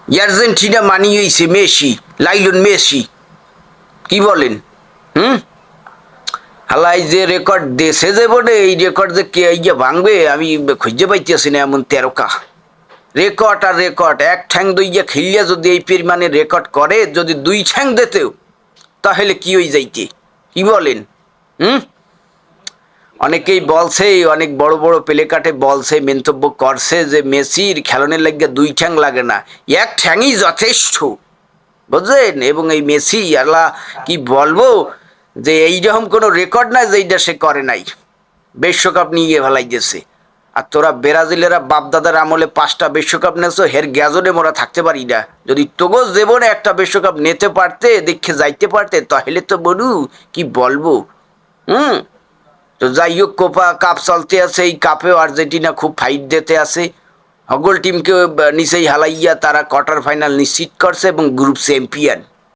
Argentina মানিয়েছে Messi, nylon Messi, কি বলেন? হুম, হালাই যে রেকর্ড দেশে যে বটে, এই রেকর্ড যে কে ইয়ে ভাঙবে আমি খুঁজে পাইতেছি না। এমন তেরোকা রেকর্ড আর রেকর্ড, এক ঠ্যাং দইয়া খেলিয়া যদি এই পরিমাণে রেকর্ড করে, যদি দুই ঠ্যাং দিতেও তাহলে কি হয়ে যাইতে, কি বলেন? হুম, অনেকেই বলছে, অনেক বড় বড় প্লেকার্টে বলছে, মন্তব্য করছে যে মেসির খেলনের লাগিয়া দুই ঠ্যাং লাগে না, এক ঠ্যাংই যথেষ্ট, বুঝলেন? এবং এই মেসি আল্লাহ কি বলবো, যে এইরকম কোনো রেকর্ড নাই যেইটা সে করে নাই, বিশ্বকাপ নিয়ে ফেলাই গেছে। আর তোরা ব্রাজিলেরা বাপদাদার আমলে 5টা বিশ্বকাপ নেছো, হের গ্যাজনে মোরা থাকতে পারি না। যদি তোগো জীবনে একটা বিশ্বকাপ নিতে পারতে, দেখে যাইতে পারতে, তাহলে তো বলু কি বলবো। হুম, তো যাই হোক, কোপা কাপ চলতে আছে, এই কাপেও আর্জেন্টিনা খুব ফাইট দিতে আছে। হগল টিমকে নিচেই হালাইয়া তারা কোয়ার্টার ফাইনাল নিশ্চিত করছে এবং গ্রুপ চ্যাম্পিয়ন।